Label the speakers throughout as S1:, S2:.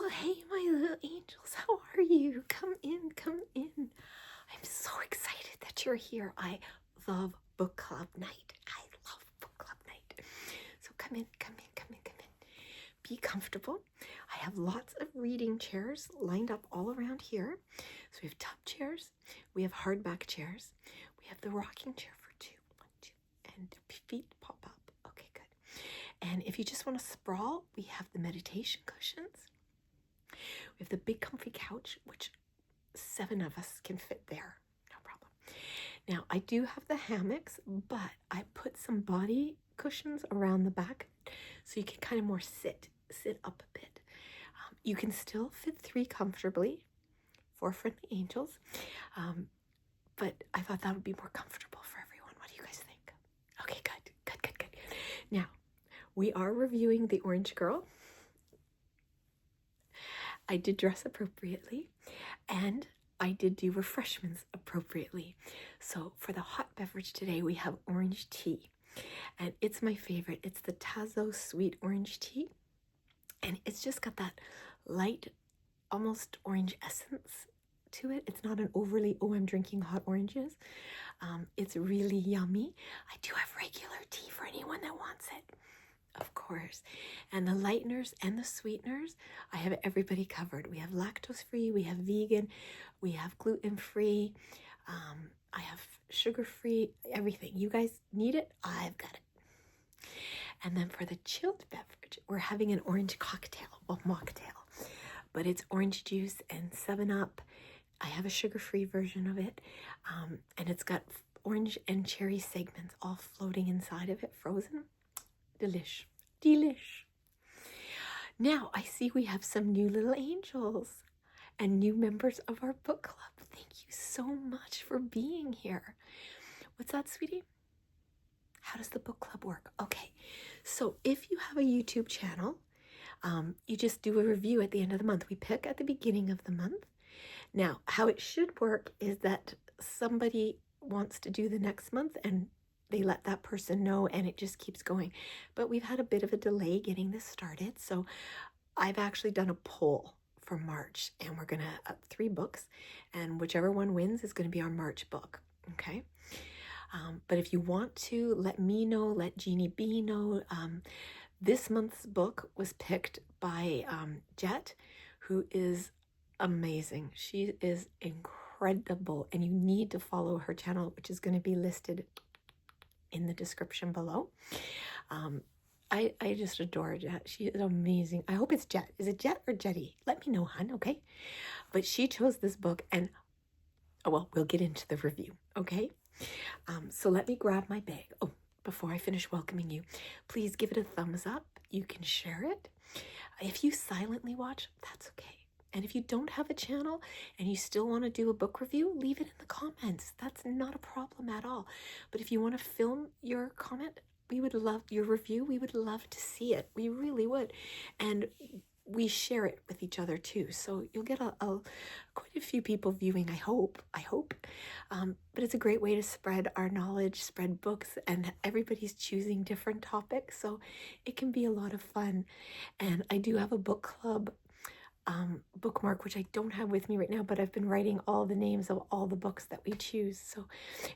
S1: Hey, my little angels, how are you? Come in, come in. I'm so excited that you're here. I love book club night. I love book club night. So come in, come in, come in, come in. Be comfortable. I have lots of reading chairs lined up all around here. So we have top chairs, we have hardback chairs, we have the rocking chair for two, 1, 2, and feet pop up. Okay, good. And if you just want to sprawl, we have the meditation cushions. We have the big comfy couch, which 7 of us can fit there, no problem. Now, I do have the hammocks, but I put some body cushions around the back so you can kind of more sit up a bit. You can still fit 3 comfortably, 4 friendly angels, but I thought that would be more comfortable for everyone. What do you guys think? Okay, good, good, good, good. Now, we are reviewing The Orange Girl. I did dress appropriately, and I did do refreshments appropriately. So for the hot beverage today, we have orange tea, and it's my favorite. It's the Tazo Sweet Orange Tea, and it's just got that light, almost orange essence to it. It's not an overly, oh, I'm drinking hot oranges. It's really yummy. I do have regular tea for anyone that wants it. Of course. And the lighteners and the sweeteners, I have everybody covered. We have lactose-free, we have vegan, we have gluten-free, I have sugar-free, everything. You guys need it? I've got it. And then for the chilled beverage, we're having an orange cocktail, well, mocktail, but it's orange juice and 7-Up. I have a sugar-free version of it, and it's got orange and cherry segments all floating inside of it, frozen. Delish. Delish. Now, I see we have some new little angels and new members of our book club. Thank you so much for being here. What's that, sweetie? How does the book club work? Okay, so if you have a YouTube channel, you just do a review at the end of the month. We pick at the beginning of the month. Now, how it should work is that somebody wants to do the next month and they let that person know, and it just keeps going. But we've had a bit of a delay getting this started, so I've actually done a poll for March, and we're gonna up 3 books, and whichever one wins is gonna be our March book, okay? But if you want to, let me know, let Jeannie B know. This month's book was picked by Jette, who is amazing. She is incredible, and you need to follow her channel, which is gonna be listed in the description below. I just adore Jette. She is amazing. I hope it's Jette. Is it Jette or Jetty? Let me know, hun, okay? But she chose this book, and oh, well, we'll get into the review, okay? So let me grab my bag. Oh, before I finish welcoming you, please give it a thumbs up. You can share it. If you silently watch, that's okay. And if you don't have a channel and you still want to do a book review, leave it in the comments. That's not a problem at all. But if you want to film your comment, we would love your review. We would love to see it. We really would. And we share it with each other too. So you'll get quite a few people viewing, I hope. But it's a great way to spread our knowledge, spread books, and everybody's choosing different topics. So it can be a lot of fun. And I do have a book club bookmark, which I don't have with me right now, but I've been writing all the names of all the books that we choose, so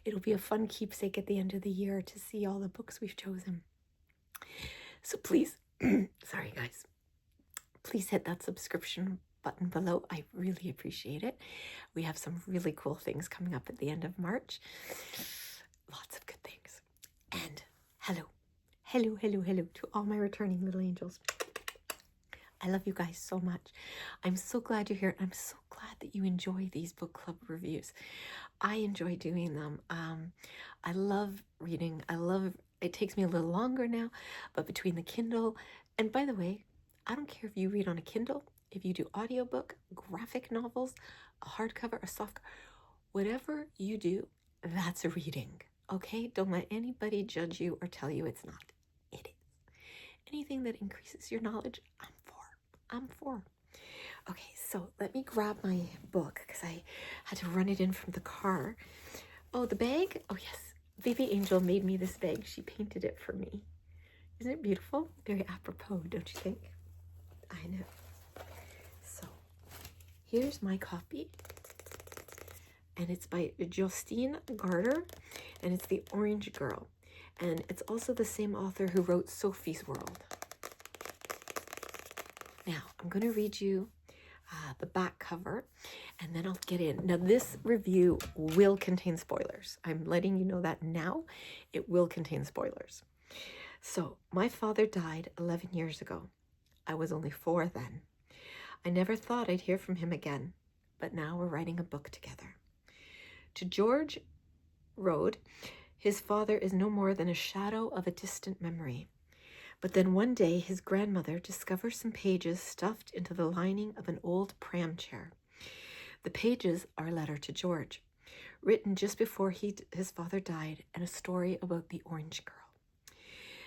S1: it'll be a fun keepsake at the end of the year to see all the books we've chosen. So please, sorry guys, please hit that subscription button below. I really appreciate it. We have some really cool things coming up at the end of March. Lots of good things. And hello to all my returning little angels. I love you guys so much. I'm so glad you're here. I'm so glad that you enjoy these book club reviews. I enjoy doing them. I love reading. It takes me a little longer now, but between the Kindle, and by the way, I don't care if you read on a Kindle, if you do audiobook, graphic novels, a hardcover, a soft, whatever you do, that's a reading, okay? Don't let anybody judge you or tell you it's not. It is. Anything that increases your knowledge, I'm for. Okay, so let me grab my book because I had to run it in from the car. Oh, the bag? Oh, yes. Baby Angel made me this bag. She painted it for me. Isn't it beautiful? Very apropos, don't you think? I know. here's my copy. And it's by Justine Garter, and it's The Orange Girl. And it's also the same author who wrote Sophie's World. Now, I'm going to read you the back cover, and then I'll get in. Now, this review will contain spoilers. I'm letting you know that now. It will contain spoilers. So, my father died 11 years ago. I was only 4 then. I never thought I'd hear from him again, but now we're writing a book together. To George Road, his father is no more than a shadow of a distant memory. But then one day, his grandmother discovers some pages stuffed into the lining of an old pram chair. The pages are a letter to George, written just before his father died, and a story about the Orange Girl.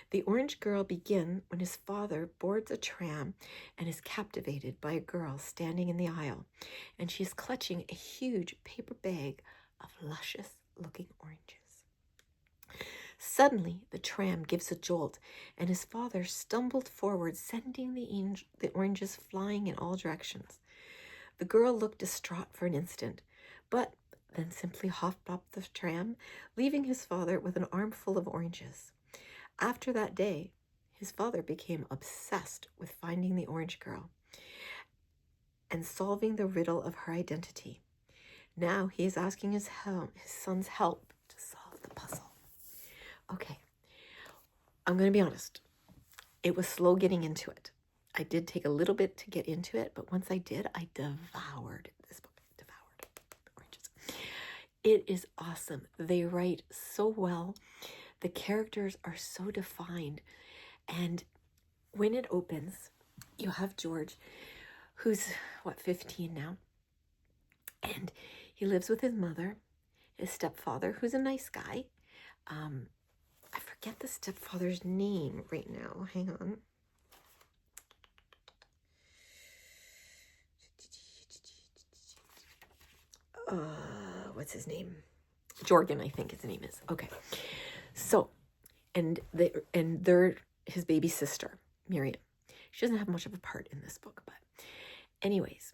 S1: The Orange Girl begins when his father boards a tram and is captivated by a girl standing in the aisle, and she is clutching a huge paper bag of luscious-looking oranges. Suddenly, the tram gives a jolt, and his father stumbled forward, sending the oranges flying in all directions. The girl looked distraught for an instant, but then simply hopped up the tram, leaving his father with an armful of oranges. After that day, his father became obsessed with finding the Orange Girl and solving the riddle of her identity. Now he is asking his son's help to solve the puzzle. Okay, I'm going to be honest. It was slow getting into it. I did take a little bit to get into it, but once I did, I devoured this book. Devoured oranges. It is awesome. They write so well. The characters are so defined. And when it opens, you have George, who's, 15 now? And he lives with his mother, his stepfather, who's a nice guy. I forget the stepfather's name right now. Hang on. What's his name? Jorgen, I think his name is. Okay. So, and they're his baby sister, Miriam. She doesn't have much of a part in this book, but anyways,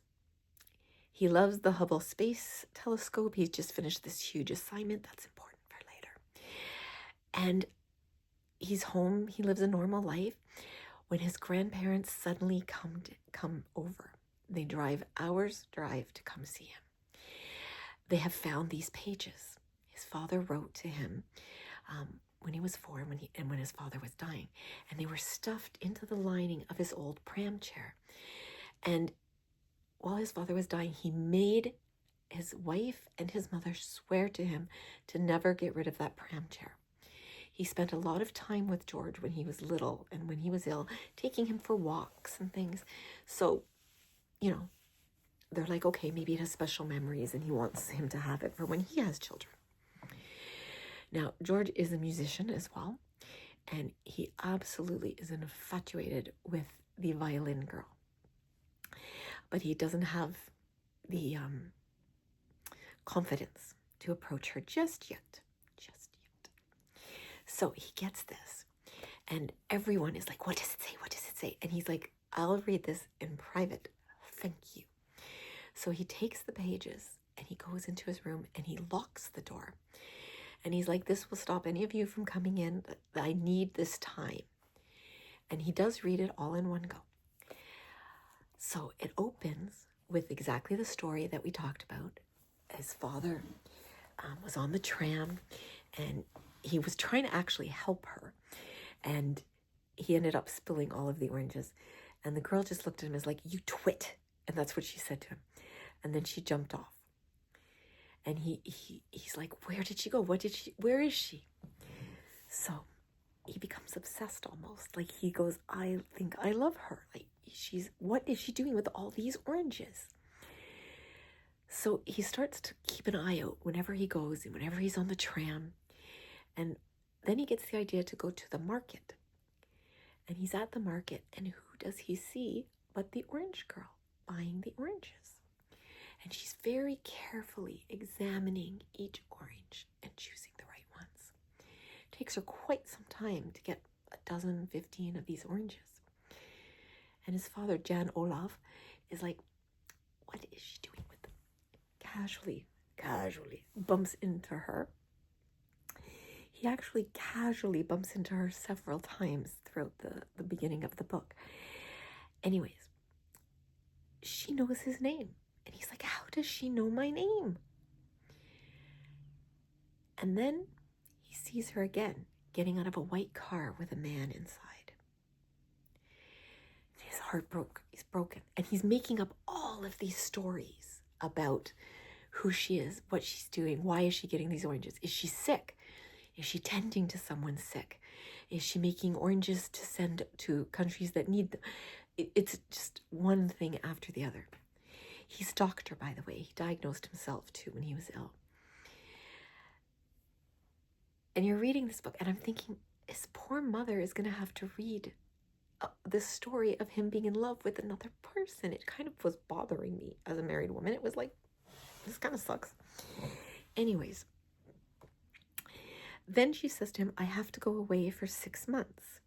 S1: he loves the Hubble Space Telescope. He's just finished this huge assignment that's important for later. And he's home. He lives a normal life when his grandparents suddenly come over. They drive hours drive to come see him. They have found these pages. His father wrote to him when he was 4 and when his father was dying. And they were stuffed into the lining of his old pram chair. And while his father was dying, he made his wife and his mother swear to him to never get rid of that pram chair. He spent a lot of time with George when he was little and when he was ill, taking him for walks and things. So, they're like, okay, maybe it has special memories and he wants him to have it for when he has children. Now, George is a musician as well, and he absolutely is infatuated with the violin girl. But he doesn't have the confidence to approach her just yet. So he gets this, and everyone is like, what does it say? What does it say? And he's like, I'll read this in private. Thank you. So he takes the pages, and he goes into his room, and he locks the door. And he's like, this will stop any of you from coming in. I need this time. And he does read it all in one go. So it opens with exactly the story that we talked about. His father was on the tram, and he was trying to actually help her. And he ended up spilling all of the oranges. And the girl just looked at him as like, you twit. And that's what she said to him. And then she jumped off. And he's like, where did she go? Where is she? So he becomes obsessed almost. Like he goes, I think I love her. Like what is she doing with all these oranges? So he starts to keep an eye out whenever he goes and whenever he's on the tram. And then he gets the idea to go to the market. And he's at the market, and who does he see but the Orange Girl buying the oranges? And she's very carefully examining each orange and choosing the right ones. It takes her quite some time to get 15 of these oranges. And his father, Jan Olaf, is like, what is she doing with them? Casually bumps into her. He actually casually bumps into her several times throughout the beginning of the book. Anyways, she knows his name. And he's like, how does she know my name? And then he sees her again, getting out of a white car with a man inside. His heart broke. He's broken. And he's making up all of these stories about who she is, what she's doing, why is she getting these oranges? Is she sick? Is she tending to someone sick? Is she making oranges to send to countries that need them? It's just one thing after the other. He stalked her, by the way. He diagnosed himself too when he was ill. And you're reading this book, and I'm thinking, his poor mother is going to have to read this story of him being in love with another person. It kind of was bothering me as a married woman. It was like, this kind of sucks. Anyways, then she says to him, I have to go away for 6 months.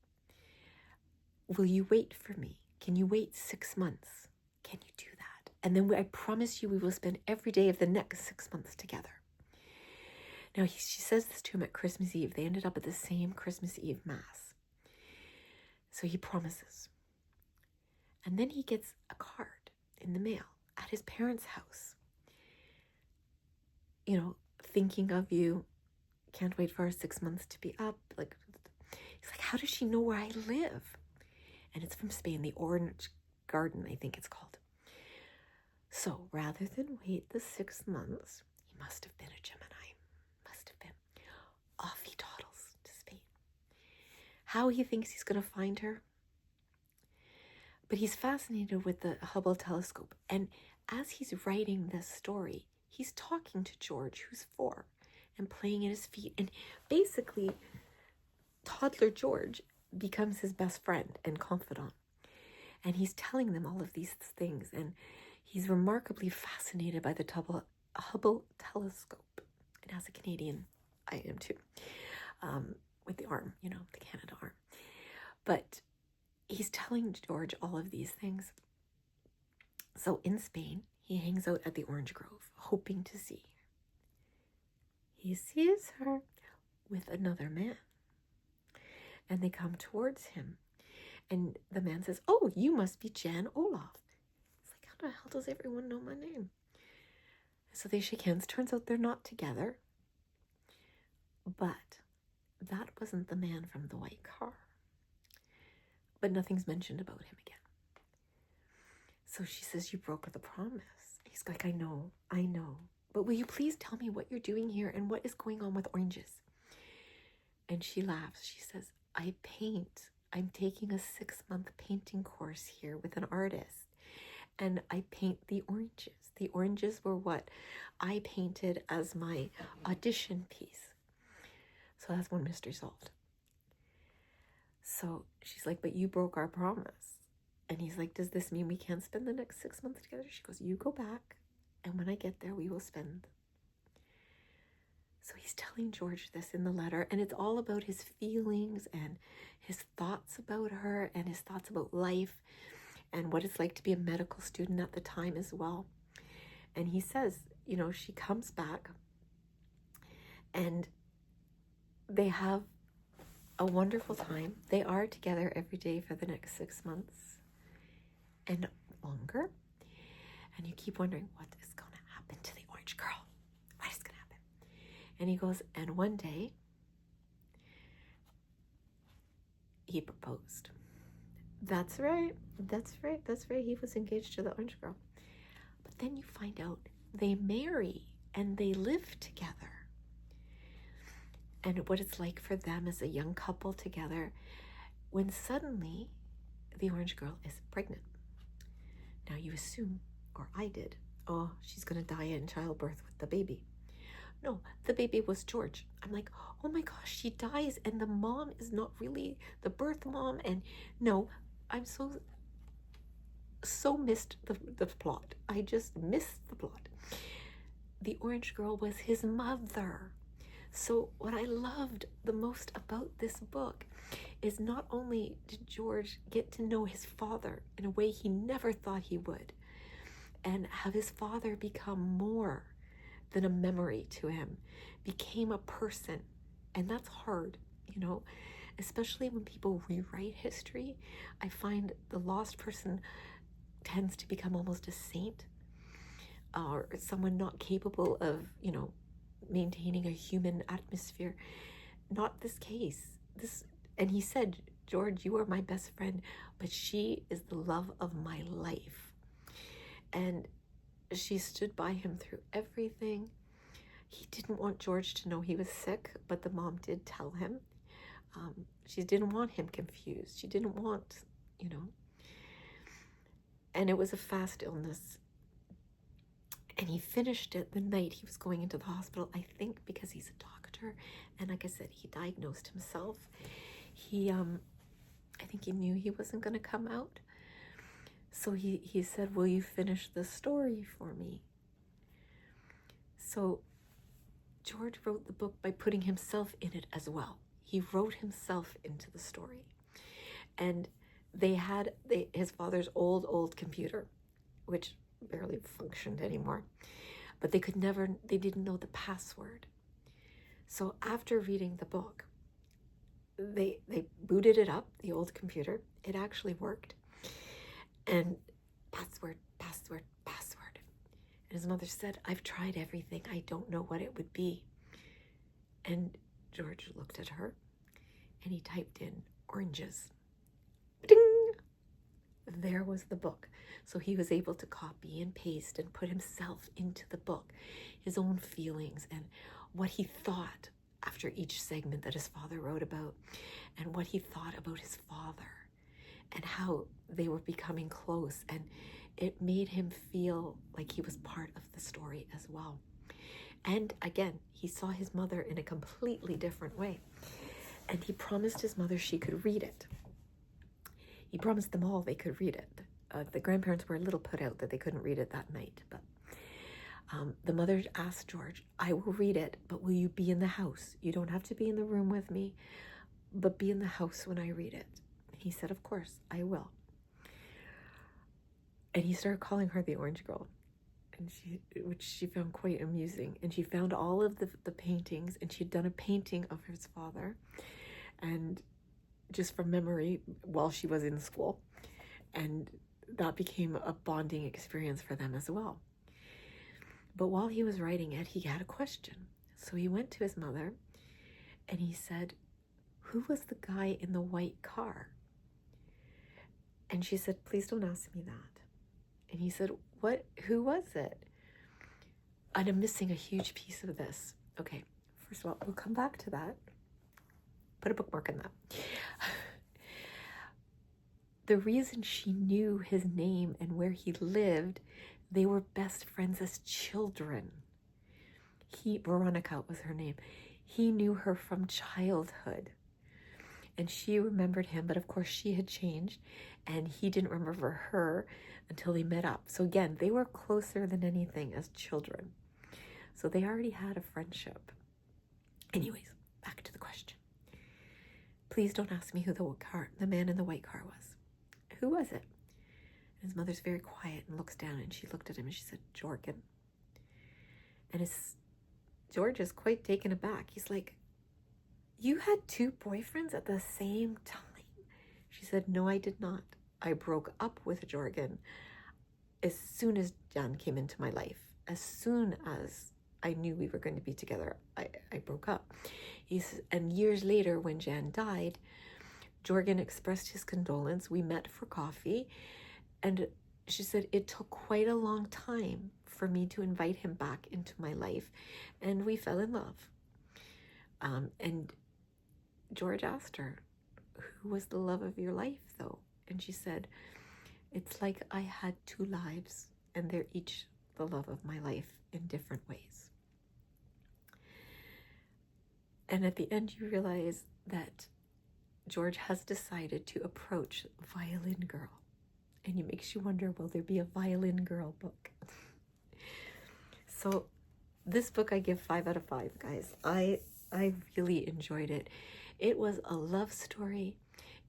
S1: Will you wait for me? Can you wait 6 months? Can you do that? And then I promise you we will spend every day of the next 6 months together. Now, she says this to him at Christmas Eve. They ended up at the same Christmas Eve Mass. So he promises. And then he gets a card in the mail at his parents' house. You know, thinking of you. Can't wait for our 6 months to be up. Like, he's like, how does she know where I live? And it's from Spain, the Orange Garden, I think it's called. So rather than wait the 6 months, he must have been a Gemini. Off he toddles to Spain. How he thinks he's going to find her. But he's fascinated with the Hubble telescope. And as he's writing this story, he's talking to George, who's 4, and playing at his feet. And basically, toddler George becomes his best friend and confidant. And he's telling them all of these things. And he's remarkably fascinated by the Hubble telescope. And as a Canadian, I am too, with the arm, you know, the Canada arm. But he's telling George all of these things. So in Spain, he hangs out at the orange grove, hoping to see. He sees her with another man. And they come towards him. And the man says, oh, you must be Jan Olaf. It's like, how the hell does everyone know my name? So they shake hands. Turns out they're not together. But that wasn't the man from the white car. But nothing's mentioned about him again. So she says, you broke the promise. He's like, I know. But will you please tell me what you're doing here and what is going on with oranges? And she laughs. She says, I paint. I'm taking a 6-month painting course here with an artist. And I paint the oranges. The oranges were what I painted as my audition piece. So that's one mystery solved. So she's like, but you broke our promise. And he's like, does this mean we can't spend the next 6 months together? She goes, you go back. And when I get there, we will spend. So he's telling George this in the letter. And it's all about his feelings and his thoughts about her and his thoughts about life and what it's like to be a medical student at the time as well. And he says, you know, she comes back and they have a wonderful time. They are together every day for the next 6 months and longer. And you keep wondering, what is going to happen to the orange girl? What is going to happen? And he goes, and one day, he proposed. That's right. He was engaged to the orange girl. But then you find out they marry and they live together. And what it's like for them as a young couple together when suddenly the orange girl is pregnant. Now you assume, or I did, oh, she's going to die in childbirth with the baby. No, the baby was George. I'm like, oh my gosh, she dies and the mom is not really the birth mom. And no, I'm so missed the plot. I just missed the plot. The orange girl was his mother. So what I loved the most about this book is not only did George get to know his father in a way he never thought he would, and have his father become more than a memory to him, became a person. And that's hard, you know, especially when people rewrite history. I find the lost person tends to become almost a saint, or someone not capable of, you know, maintaining a human atmosphere. Not this case. And he said, George, you are my best friend, but she is the love of my life. And she stood by him through everything. He didn't want George to know he was sick, but the mom did tell him. She didn't want him confused. She didn't want, you know. And it was a fast illness. And he finished it the night he was going into the hospital, I think because he's a doctor. And like I said, he diagnosed himself. I think he knew he wasn't going to come out. So he said, will you finish the story for me? So George wrote the book by putting himself in it as well. He wrote himself into the story. And they had his father's old computer, which barely functioned anymore. But they didn't know the password. So after reading the book, they booted it up, the old computer. It actually worked. And password. And his mother said, I've tried everything. I don't know what it would be. And George looked at her and he typed in oranges. Ding! There was the book. So he was able to copy and paste and put himself into the book, his own feelings and what he thought after each segment that his father wrote about, and what he thought about his father and how they were becoming close. And it made him feel like he was part of the story as well. And again, he saw his mother in a completely different way. And he promised his mother she could read it. He promised them all they could read it. The grandparents were a little put out that they couldn't read it that night. But the mother asked George, I will read it, but will you be in the house? You don't have to be in the room with me, but be in the house when I read it. He said, of course, I will. And he started calling her the Orange Girl, which she found quite amusing. And she found all of the paintings, and she'd done a painting of his father, and just from memory while she was in school. And that became a bonding experience for them as well. But while he was writing it, he had a question. So he went to his mother and he said, who was the guy in the white car? And she said, please don't ask me that. And he said, who was it? And I'm missing a huge piece of this. Okay, first of all, we'll come back to that. Put a bookmark in that. The reason she knew his name and where he lived, they were best friends as children. Veronica was her name. He knew her from childhood. And she remembered him, but of course she had changed, and he didn't remember her until they met up. So again, they were closer than anything as children. So they already had a friendship. Anyways, back to the question. Please don't ask me who the man in the white car was. Who was it? And his mother's very quiet and looks down, and she looked at him and she said, Jorgen. And George is quite taken aback. He's like, you had 2 boyfriends at the same time? She said, no, I did not. I broke up with Jorgen as soon as Jan came into my life. As soon as I knew we were going to be together, I broke up. And years later, when Jan died, Jorgen expressed his condolence. We met for coffee, and she said it took quite a long time for me to invite him back into my life, and we fell in love. And George asked her, who was the love of your life, though? And she said, it's like I had 2 lives, and they're each the love of my life in different ways. And at the end, you realize that George has decided to approach Violin Girl. And it makes you wonder, will there be a Violin Girl book? So this book I give 5 out of 5, guys. I really enjoyed it. It was a love story.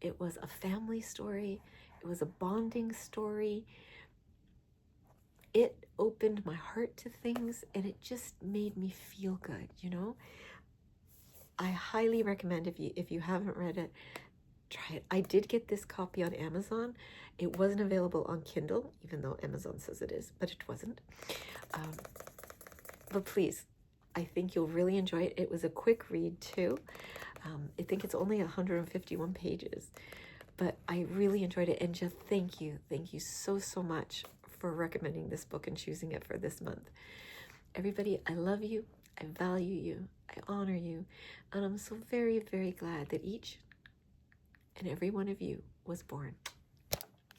S1: It was a family story. It was a bonding story. it opened my heart to things, and it just made me feel good, you know? I highly recommend, if you haven't read it, try it. I did get this copy on Amazon. It wasn't available on Kindle, even though Amazon says it is, but it wasn't. But please, I think you'll really enjoy it. It was a quick read too. I think it's only 151 pages, but I really enjoyed it. And just thank you so much for recommending this book and choosing it for this month. Everybody, I love you, I value you, I honor you, and I'm so very, very glad that each and every one of you was born.